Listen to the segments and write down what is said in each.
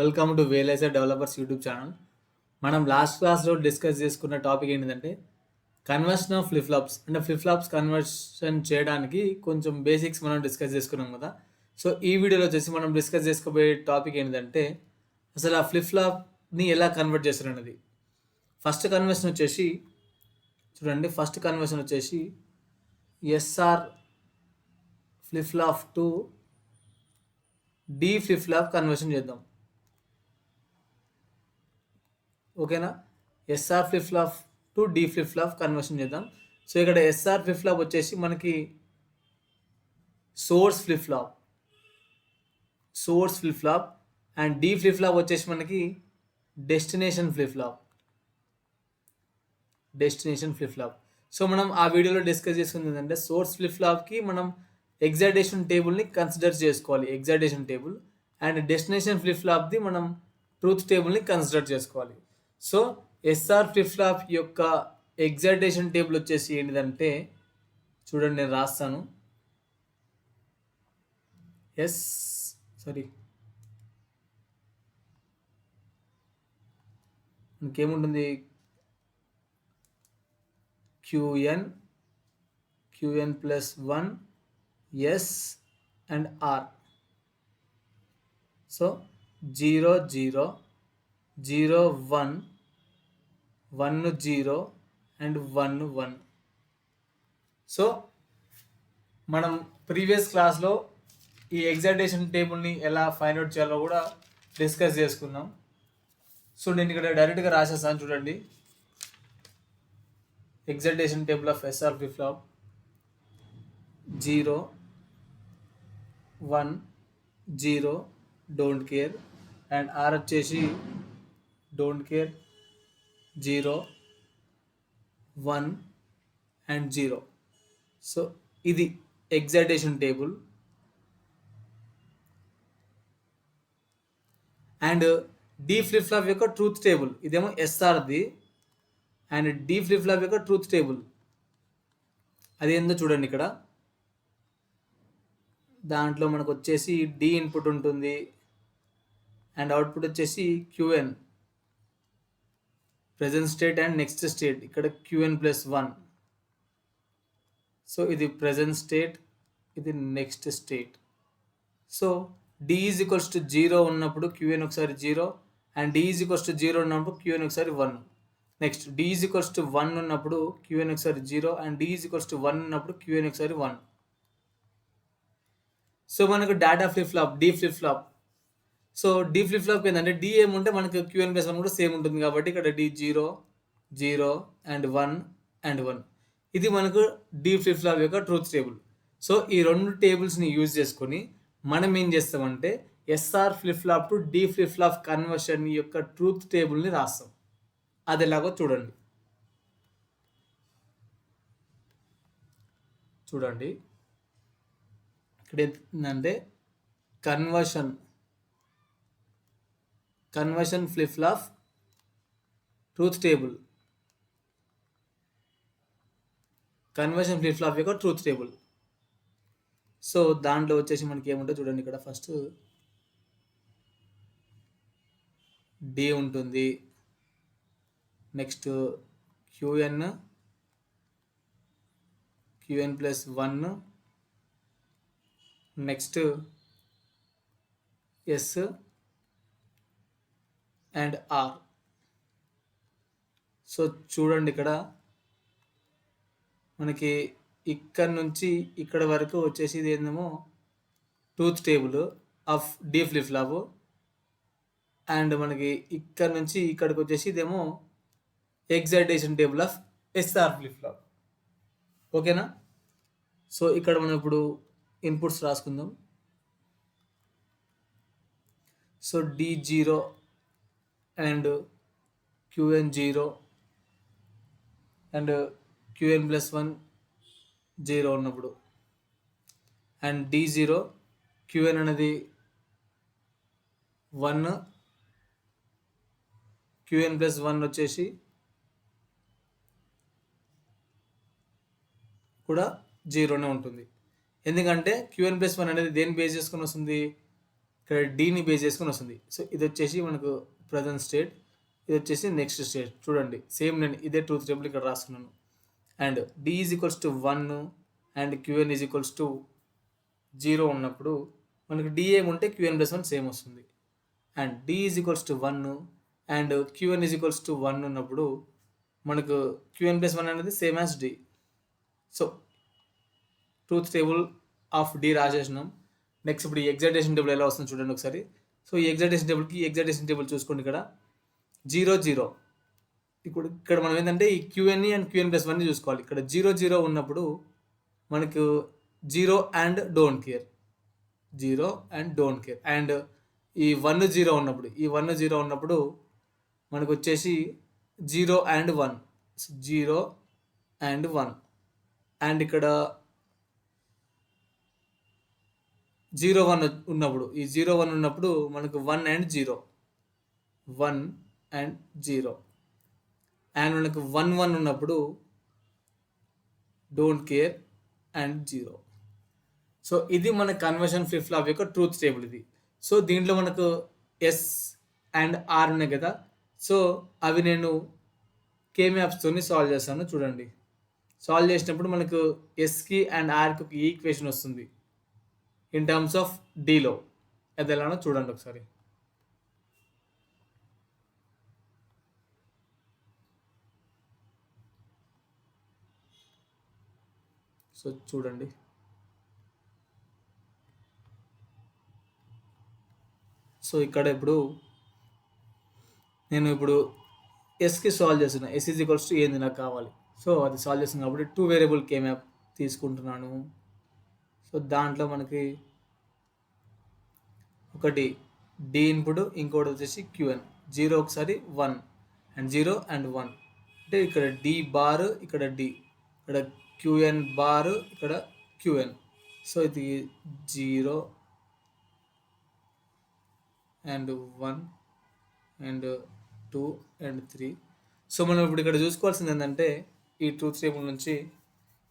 Welcome to వేలైజర్ developers YouTube channel. మనం last క్లాస్లో డిస్కస్ చేసుకున్న టాపిక్ ఏంటంటే కన్వర్షన్ ఆఫ్ ఫ్లిప్ ఫ్లాప్స్. అంటే ఫ్లిప్ ఫ్లాప్స్ కన్వర్షన్ చేయడానికి కొంచెం బేసిక్స్ మనం డిస్కస్ చేసుకున్నాం కదా. సో ఈ వీడియోలో వచ్చేసి మనం డిస్కస్ చేసుకోబోయే టాపిక్ ఏంటంటే అసలు ఆ ఫ్లిప్ ఫ్లాప్ని ఎలా కన్వర్ట్ చేస్తారు అనేది. ఫస్ట్ కన్వర్షన్ వచ్చేసి చూడండి, ఫస్ట్ కన్వర్షన్ వచ్చేసి SR flip flop to D flip flop conversion చేద్దాం. ఓకేనా, SR flip flop to D flip flop conversion చేద్దాం. సో ఇక్కడ ఎస్ఆర్ ఫ్లిప్ ఫ్లాప్ వచ్చేసి మనకి source flip flop and D flip flop వచ్చేసి మనకి డెస్టినేషన్ ఫ్లిప్ ఫ్లాప్. సో మనం ఆ వీడియోలో డిస్కస్ చేసుకుంది ఏంటంటే సోర్స్ ఫ్లిప్ ఫ్లాప్కి మనం ఎగ్జైటేషన్ టేబుల్ని కన్సిడర్ చేసుకోవాలి, excitation table. And destination flip ఫ్లాప్ది మనం ట్రూత్ టేబుల్ని కన్సిడర్ చేసుకోవాలి. సో ఎస్ఆర్ ఫ్లిప్ ఫ్లాప్ యొక్క ఎగ్జైటేషన్ టేబుల్ వచ్చేసి ఏంటిదంటే చూడండి, నేను రాస్తాను. ఇంకేముంటుంది, QN plus 1 S and R. So 0 0 0 1 1 0 and 1 1. So మనం ప్రీవియస్ క్లాస్లో ఈ ఎగ్జైటేషన్ టేబుల్ని ఎలా ఫైండ్ అవుట్ చేయాలో కూడా డిస్కస్ చేసుకున్నాం. సో నేను ఇక్కడ డైరెక్ట్గా రాసేస్తాను చూడండి. Excitation table of SR flip flop 0 1 0 don't care and R వచ్చేసి డోంట్ కేర్ 0 1 అండ్ 0. సో ఇది excitation table. And D flip flop యొక్క ట్రూత్ టేబుల్, ఇదేమో ఎస్ఆర్ది. అండ్ డి ఫ్లిప్ ఫ్లాప్ యొక్క ట్రూత్ టేబుల్ అది ఏందో చూడండి. ఇక్కడ దాంట్లో మనకు వచ్చేసి డి ఇన్పుట్ ఉంటుంది అండ్ అవుట్పుట్ వచ్చేసి QN present state and next state. ఇక్కడ క్యూఎన్ ప్లస్ 1. సో ఇది ప్రెజెంట్ స్టేట్, ఇది next state. So D is equals to 0 ఉన్నప్పుడు క్యూఎన్ ఒకసారి 0 and D is equals to 0 ఉన్నప్పుడు క్యూఎన్ ఒకసారి 1. Next D is equals to 1 ఉన్నప్పుడు QN ఒకసారి 0 and D is equals to 1 ఉన్నప్పుడు క్యూఎన్ ఒకసారి 1. సో మనకు data flip flop D flip flop. So D flip flop ఏంటంటే డి ఏముంటే మనకు క్యూఎన్ ప్లస్ 1 కూడా సేమ్ ఉంటుంది కాబట్టి ఇక్కడ డి 0 0 అండ్ 1 అండ్ 1. ఇది మనకు డి ఫ్లిప్ ఫ్లాప్ యొక్క ట్రూత్ టేబుల్. సో ఈ రెండు టేబుల్స్ని యూజ్ చేసుకొని మనం ఏం చేస్తామంటే SR flip flop to D flip flop conversion యొక్క ట్రూత్ టేబుల్ని రాస్తాం. అది ఎలాగో చూడండి. ఇక్కడ ఏంటంటే conversion flip flop truth table, conversion flip flop యొక్క ట్రూత్ టేబుల్. సో దాంట్లో వచ్చేసి మనకి ఏముంటుంది చూడండి. ఇక్కడ ఫస్ట్ డి ఉంటుంది, next QN plus 1, next S and R. So చూడండి, ఇక్కడ మనకి ఇక్కడ నుంచి ఇక్కడ వరకు వచ్చేసి ఇది ఏందేమో truth table of D flip flop. And మనకి ఇక్కడ నుంచి ఇక్కడికి వచ్చేసి ఇదేమో excitation table of SR flip flop. ఓకేనా. సో ఇక్కడ మనం ఇప్పుడు ఇన్పుట్స్ రాసుకుందాం. So D 0 and QN 0 and QN plus 1 0 ఉన్నప్పుడు అండ్ డి 0 క్యూఎన్ అనేది 1 క్యూఎన్ ప్లస్ 1 వచ్చేసి కూడా 0నే ఉంటుంది. ఎందుకంటే క్యూఎన్ ప్లస్ 1 అనేది దేని బేస్ చేసుకొని వస్తుంది, ఇక్కడ డీని బేస్ చేసుకొని వస్తుంది. సో ఇది వచ్చేసి మనకు ప్రజెంట్ స్టేట్, ఇది వచ్చేసి నెక్స్ట్ స్టేట్. చూడండి సేమ్ నేను ఇదే ట్రూత్ టేబుల్ ఇక్కడ రాస్తున్నాను. And D is equals to 1 and QN is equals to 0 ఉన్నప్పుడు మనకు డి ఏముంటే క్యూఎన్ ప్లస్ 1 సేమ్ వస్తుంది. And D is equals to 1 and QN is equals to 1 ఉన్నప్పుడు మనకు క్యూఎన్ ప్లస్ 1 అనేది same as D. So truth table of D రాసేసినాం. Next ఇప్పుడు ఈ ఎగ్జైటేషన్ టేబుల్ ఎలా వస్తుందో చూడండి ఒకసారి. సో ఈ ఎగ్జైటేషన్ టేబుల్ చూసుకోండి. ఇక్కడ 0 0 ఇప్పుడు ఇక్కడ మనం ఏంటంటే ఈ క్యూఎన్ అండ్ క్యూఎన్ ప్లస్ 1 చూసుకోవాలి. ఇక్కడ 0 0 ఉన్నప్పుడు మనకు 0 and don't care, 0 and don't care. And ఈ 1 0 ఉన్నప్పుడు, ఈ 1 0 ఉన్నప్పుడు మనకు వచ్చేసి 0 అండ్ 1, 0 అండ్ 1. అండ్ ఇక్కడ 0 1 ఉన్నప్పుడు, ఈ 0 1 ఉన్నప్పుడు మనకు 1 అండ్ 0, 1 అండ్ 0. అండ్ మనకు 1 1 ఉన్నప్పుడు డోంట్ కేర్ అండ్ 0. సో ఇది మన కన్వర్షన్ ఫ్లిప్ ఫ్లాప్ యొక్క ట్రూత్ టేబుల్ ఇది. సో దీంట్లో మనకు ఎస్ అండ్ ఆర్ ఉన్నాయి కదా. సో అవి నేను K-మ్యాప్స్తోని సాల్వ్ చేస్తాను. చూడండి సాల్వ్ చేసినప్పుడు మనకు ఎస్కి అండ్ ఆర్కి ఒక ఈక్వేషన్ వస్తుంది ఇన్ టర్మ్స్ ఆఫ్ డీలో. అది ఎలానో చూడండి ఒకసారి. సో చూడండి, సో ఇక్కడ ఇప్పుడు నేను ఎస్కి సాల్వ్ చేస్తున్నా. ఎస్ ఈజ్ ఈక్వల్స్ టు ఏంది నాకు కావాలి. సో అది సాల్వ్ చేస్తుంది కాబట్టి 2 వేరియబుల్ K-మ్యాప్ తీసుకుంటున్నాను. సో దాంట్లో మనకి ఒకటి డి ఇన్పుట్, ఇంకోటి వచ్చేసి క్యూఎన్. 0 ఒకసారి 1 అండ్ 0 అండ్ 1 అంటే ఇక్కడ డి బార్, ఇక్కడ డి, ఇక్కడ క్యూఎన్ బార్, ఇక్కడ క్యూఎన్. సో ఇది 0 అండ్ 1 అండ్ 2 అండ్ 3. సో మనం ఇప్పుడు ఇక్కడ చూసుకోవాల్సింది ఏంటంటే ఈ ట్రూత్ టేబుల్ నుంచి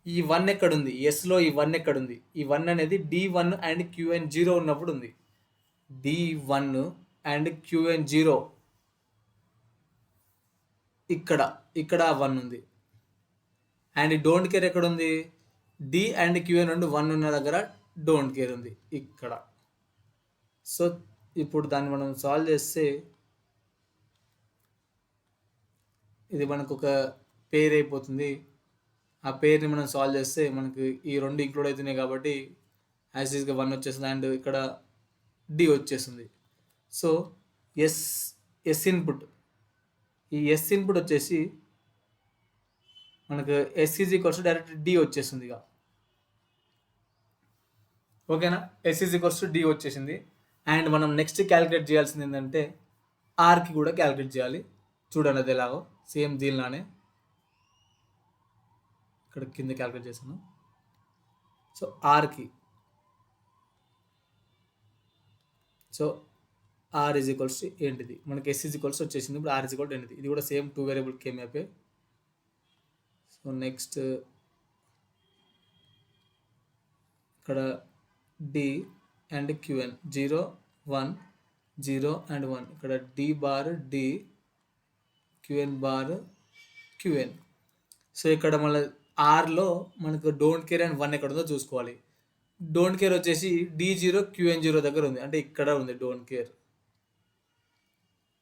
ఈ 1 ఎక్కడుంది, ఎస్లో ఈ 1 ఎక్కడుంది. ఈ 1 అనేది D1 అండ్ క్యూఎన్ 0 ఉన్నప్పుడు ఉంది. D1 అండ్ క్యూఎన్ 0 ఇక్కడ 1 ఉంది. అండ్ డోంట్ కేర్ ఎక్కడ ఉంది, డి అండ్ క్యూఎన్ నుండి 1 ఉన్న దగ్గర డోంట్ కేర్ ఉంది ఇక్కడ. సో ఇప్పుడు దాన్ని మనం సాల్వ్ చేస్తే ఇది మనకు ఒక పేర్ అయిపోతుంది. ఆ పేర్ని మనం సాల్వ్ చేస్తే మనకి ఈ 2 ఇంక్లూడ్ అవుతున్నాయి కాబట్టి యాజ్ ఈజ్గా 1 వచ్చేస్తుంది అండ్ ఇక్కడ డి వచ్చేస్తుంది. సో ఎస్ ఇన్పుట్, ఈ ఎస్ ఇన్పుట్ వచ్చేసి మనకు S is equals direct D వచ్చేస్తుంది ఇక. ఓకేనా, ఎస్ ఈజ్ ఈక్వల్స్ డి వచ్చేసింది. అండ్ మనం నెక్స్ట్ క్యాలిక్యులేట్ చేయాల్సింది ఏంటంటే ఆర్కి కూడా క్యాలిక్యులేట్ చేయాలి. చూడండి అది ఎలాగో సేమ్ దీనిలానే ఇక్కడ కింద క్యాలిక్యులేట్ చేశాను. సో ఆర్కి, సో ఆర్ ఈజ్ ఈక్వల్స్ ఏంటిది మనకి ఎస్ ఈజ్ ఈక్వల్స్ వచ్చేసింది. ఇప్పుడు ఆర్ ఈజ్ ఈక్వల్ ఏంటిది, ఇది కూడా సేమ్ 2 వేరియబుల్ K-మ్యాపే. సో నెక్స్ట్ ఇక్కడ డి అండ్ క్యూఎన్ 0 1 0 అండ్ 1, ఇక్కడ D bar D, QN bar QN. So ఇక్కడ మళ్ళీ ఆర్లో మనకు డోంట్ కేర్ అండ్ 1 ఎక్కడ ఉందో చూసుకోవాలి. డోంట్ కేర్ వచ్చేసి D0 క్యూఎన్ 0 దగ్గర ఉంది, అంటే ఇక్కడ ఉంది డోంట్ కేర్.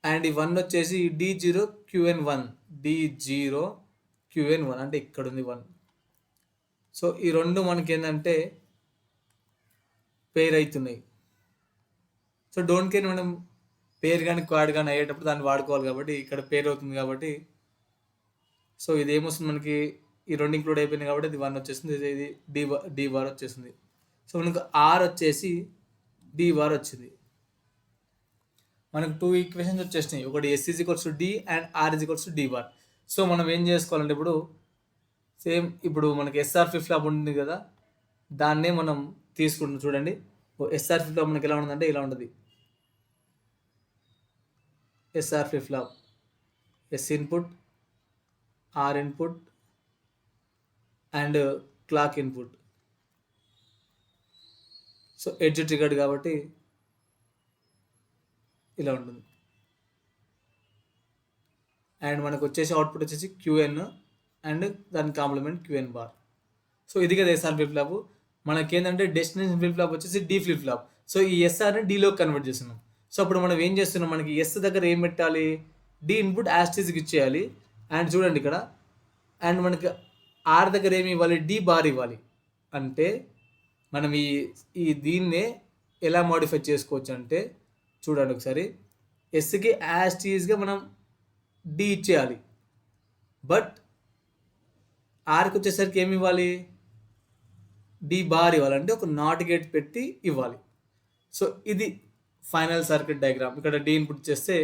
అండ్ ఈ 1 వచ్చేసి D0 క్యూఎన్ 1, D0 క్యూఎన్ 1 అంటే ఇక్కడ ఉంది 1. సో ఈ 2 మనకి ఏంటంటే పేర్ అవుతున్నాయి. సో డోంట్ కేర్ మనం పేరు కానీ క్వాడ్ కానీ అయ్యేటప్పుడు దాన్ని వాడుకోవాలి కాబట్టి ఇక్కడ పేరు అవుతుంది కాబట్టి. సో ఇది ఏమొస్తుంది మనకి, ఈ 2 ఇంక్లూడ్ అయిపోయినాయి కాబట్టి ఇది 1 వచ్చేస్తుంది, ఇది డి బార్ వచ్చేస్తుంది. సో మనకు ఆర్ వచ్చేసి డి బార్ వచ్చింది. మనకు 2 ఈక్వేషన్స్ వచ్చేసినాయి, ఒకటి S is equals to D and R is equals to D bar. So మనం ఏం చేసుకోవాలంటే ఇప్పుడు సేమ్ ఇప్పుడు మనకి ఎస్ఆర్ ఫ్లిప్ ఫ్లాప్ ఉంటుంది కదా, దాన్నే మనం తీసుకుంటాం. చూడండి ఎస్ఆర్ ఫ్లిప్ ఫ్లాప్ మనకి ఎలా ఉంటుందంటే ఇలా ఉంటుంది. SR flip flop S input, R input and clock input. So edge triggered కాబట్టి ఇలా ఉంటుంది. అండ్ మనకు వచ్చేసి అవుట్పుట్ వచ్చేసి క్యూఎన్ అండ్ దాని కాంప్లిమెంట్ క్యూఎన్ బార్. సో ఇది కదా ఎస్ఆర్ ఫ్లిప్ ఫ్లాప్. మనకేంటంటే డెస్టినేషన్ ఫ్లిప్ ఫ్లాప్ వచ్చేసి డి ఫ్లిప్ ఫ్లాప్. సో ఈ ఎస్ఆర్ని డీలో కన్వర్ట్ చేస్తున్నాం. సో అప్పుడు మనం ఏం చేస్తున్నాం, మనకి ఎస్ దగ్గర ఏం పెట్టాలి, డి ఇన్పుట్ యాస్టీస్కి ఇచ్చేయాలి. అండ్ చూడండి ఇక్కడ, అండ్ మనకి ఆర్ దగ్గర ఏమి ఇవ్వాలి, డి బార్ ఇవ్వాలి. అంటే మనం ఈ దీన్నే ఎలా మోడిఫై చేసుకోవచ్చు అంటే చూడండి ఒకసారి, ఎస్కి యాస్టీస్గా మనం డి ఇచ్చేయాలి, బట్ ఆర్కి వచ్చేసరికి ఏమి ఇవ్వాలి, డి బార్ ఇవ్వాలి. అంటే ఒక నాట్ గేట్ పెట్టి ఇవ్వాలి. సో ఇది ఫైనల్ సర్క్యూట్ డయాగ్రామ్. ఇక్కడ డి ఇన్పుట్ చేస్తే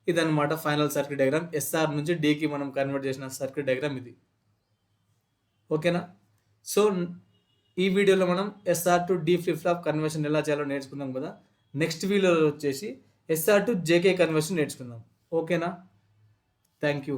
ఇదన్నమాట ఫైనల్ సర్క్యూట్ డయాగ్రామ్. ఎస్ఆర్ నుంచి డికి మనం కన్వర్ట్ చేసిన సర్క్యూట్ డయాగ్రామ్ ఇది. ఓకేనా? సో ఈ వీడియోలో మనం SR to D flip flop conversion ఎలా చేయాలో నేర్చుకున్నాం కదా. నెక్స్ట్ వీడియోలో వచ్చేసి ఎస్ఆర్ టు జేకే కన్వర్షన్ నేర్చుకుందాం. ఓకేనా? Thank you.